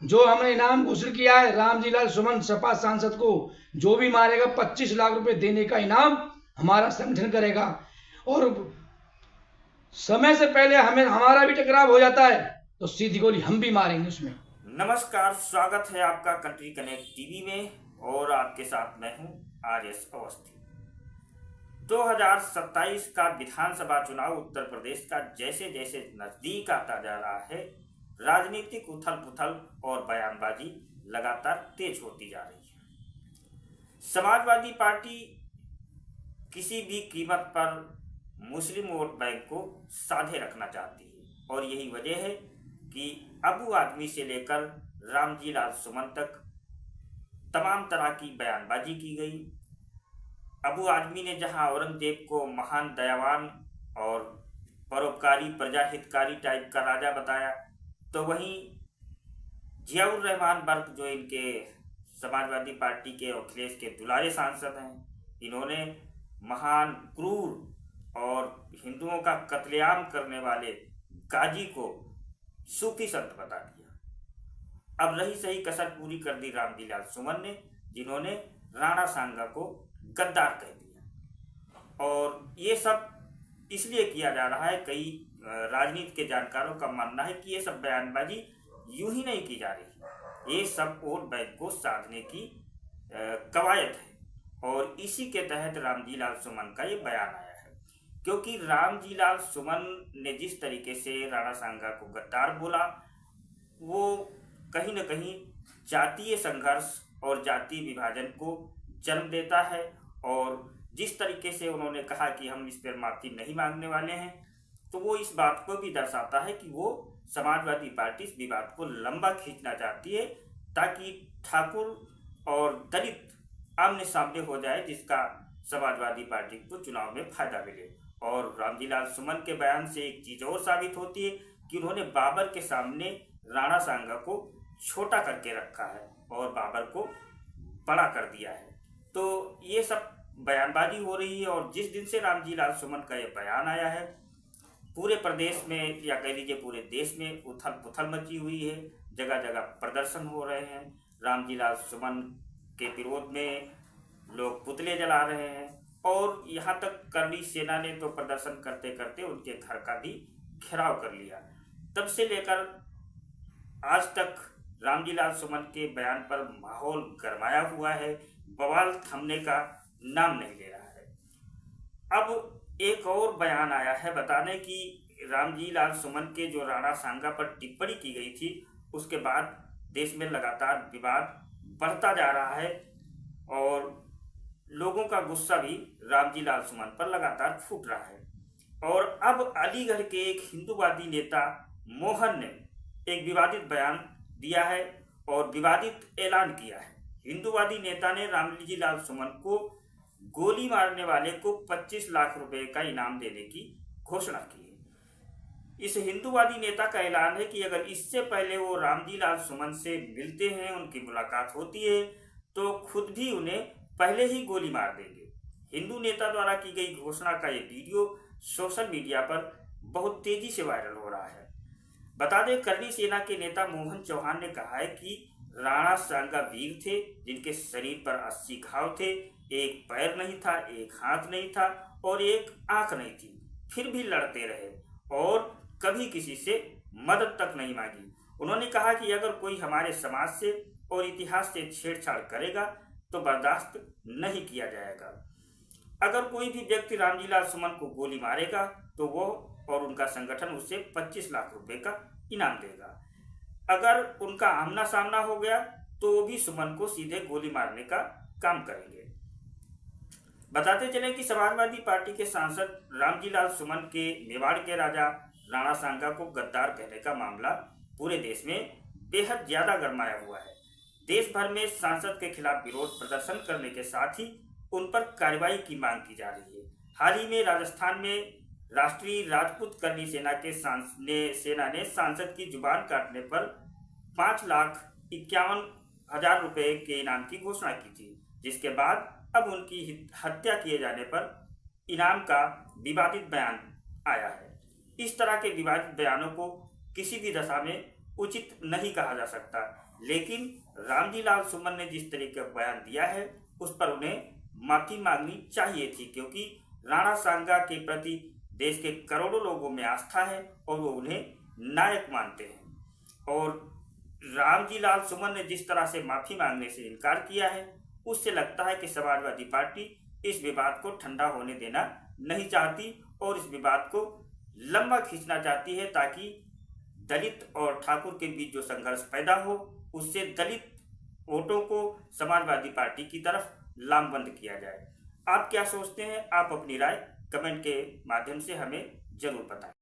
जो हमने इनाम घोषित किया है रामजीलाल सुमन सपा सांसद को, जो भी मारेगा 25 लाख रुपए देने का इनाम हमारा संगठन करेगा। और समय से पहले हमें हमारा भी टकराव हो जाता है तो सीधी गोली हम भी मारेंगे उसमें। नमस्कार, स्वागत है आपका कंट्री कनेक्ट टीवी में और आपके साथ मैं हूं RS अवस्थी। 2027 का विधानसभा चुनाव उत्तर प्रदेश का जैसे जैसे नजदीक आता जा रहा है, राजनीतिक उथल पुथल और बयानबाजी लगातार तेज होती जा रही है। समाजवादी पार्टी किसी भी कीमत पर मुस्लिम वोट बैंक को साधे रखना चाहती है और यही वजह है कि अबू आदमी से लेकर रामजीलाल सुमन तक तमाम तरह की बयानबाजी की गई। अबू आदमी ने जहां औरंगजेब को महान दयावान और परोपकारी प्रजाहितकारी टाइप का राजा बताया, तो वहीं जियाउर रहमान बर्क जो इनके समाजवादी पार्टी के और अखिलेश के दुलारे सांसद हैं, इन्होंने महान क्रूर और हिंदुओं का कत्लेआम करने वाले गाजी को सूफी संत बता दिया। अब रही सही कसर पूरी कर दी रामजीलाल सुमन ने, जिन्होंने राणा सांगा को गद्दार कह दिया। और ये सब इसलिए किया जा रहा है, कई राजनीति के जानकारों का मानना है कि ये सब बयानबाजी यूं ही नहीं की जा रही, ये सब वोट बैंक को साधने की कवायद है। और इसी के तहत रामजीलाल सुमन का ये बयान आया है, क्योंकि रामजीलाल सुमन ने जिस तरीके से राणा सांगा को गद्दार बोला, वो कहीं न कहीं जातीय संघर्ष और जातीय विभाजन को जन्म देता है। और जिस तरीके से उन्होंने कहा कि हम इस पर माफी नहीं मांगने वाले हैं, तो वो इस बात को भी दर्शाता है कि वो समाजवादी पार्टी इस विवाद को लंबा खींचना चाहती है, ताकि ठाकुर और दलित आमने सामने हो जाए, जिसका समाजवादी पार्टी को चुनाव में फायदा मिले। और रामजीलाल सुमन के बयान से एक चीज और साबित होती है कि उन्होंने बाबर के सामने राणा सांगा को छोटा करके रखा है और बाबर को बड़ा कर दिया है। तो ये सब बयानबाजी हो रही है। और जिस दिन से रामजीलाल सुमन का ये बयान आया है, पूरे प्रदेश में या कह लीजिए पूरे देश में उथल पुथल मची हुई है। जगह जगह प्रदर्शन हो रहे हैं। रामजीलाल सुमन के विरोध में लोग पुतले जला रहे हैं और यहाँ तक करनी सेना ने तो प्रदर्शन करते करते उनके घर का भी घेराव कर लिया। तब से लेकर आज तक रामजीलाल सुमन के बयान पर माहौल गरमाया हुआ है, बवाल थमने का नाम नहीं ले रहा है। अब एक और बयान आया है बताने कि रामजीलाल सुमन के जो राणा सांगा पर टिप्पणी की गई थी, उसके बाद देश में लगातार विवाद बढ़ता जा रहा है और लोगों का गुस्सा भी रामजीलाल सुमन पर लगातार फूट रहा है। और अब अलीगढ़ के एक हिंदूवादी नेता मोहन ने एक विवादित बयान दिया है और विवादित ऐलान किया है। हिंदूवादी नेता ने रामजीलाल सुमन को गोली मारने वाले को 25 लाख रुपए का इनाम देने की घोषणा की है। इस हिंदूवादी नेता का ऐलान है कि अगर इससे पहले वो रामजीलाल सुमन से मिलते हैं, उनकी मुलाकात होती है, तो खुद भी उन्हें पहले ही गोली मार देंगे। हिंदू नेता द्वारा की गई घोषणा का ये वीडियो सोशल मीडिया पर बहुत तेजी से वायरल हो रहा है। बता दें, करनी सेना के नेता मोहन चौहान ने कहा है कि राणा सांगा वीर थे, जिनके शरीर पर 80 घाव थे, एक पैर नहीं था, एक हाथ नहीं था और एक आंख नहीं थी, फिर भी लड़ते रहे और कभी किसी से मदद तक नहीं मांगी। उन्होंने कहा कि अगर कोई हमारे समाज से और इतिहास से छेड़छाड़ करेगा तो बर्दाश्त नहीं किया जाएगा। अगर कोई भी व्यक्ति रामजीलाल सुमन को गोली मारेगा तो वो और उनका संगठन उसे 25 लाख रुपए का इनाम देगा। अगर उनका आमना सामना हो गया तो वो भी सुमन को सीधे गोली मारने का काम करेंगे। बताते चलें कि समाजवादी पार्टी के सांसद रामजीलाल सुमन के मेवाड़ के राजा राणा सांगा को गद्दार कहने का मामला पूरे देश में बेहद ज्यादा गरमाया हुआ है। देश भर में सांसद के खिलाफ विरोध प्रदर्शन करने के साथ ही उन पर कार्रवाई की मांग की जा रही है। हाल ही में राजस्थान में राष्ट्रीय राजपूत करनी सेना ने सांसद की जुबान काटने पर 5,51,000 रुपए के इनाम की घोषणा की थी, जिसके बाद अब उनकी हत्या किए जाने पर इनाम का विवादित बयान आया है। इस तरह के विवादित बयानों को किसी भी दशा में उचित नहीं कहा जा सकता। लेकिन रामजी लाल सुमन ने जिस तरीके का बयान दिया है उस पर उन्हें माफी मांगनी चाहिए थी, क्योंकि राणा सांगा के प्रति देश के करोड़ों लोगों में आस्था है और वो उन्हें नायक मानते हैं। और रामजी लाल सुमन ने जिस तरह से माफी मांगने से इनकार किया है उससे लगता है कि समाजवादी पार्टी इस विवाद को ठंडा होने देना नहीं चाहती और इस विवाद को लंबा खींचना चाहती है, ताकि दलित और ठाकुर के बीच जो संघर्ष पैदा हो उससे दलित वोटों को समाजवादी पार्टी की तरफ लामबंद किया जाए। आप क्या सोचते हैं? आप अपनी राय कमेंट के माध्यम से हमें जरूर बताएं।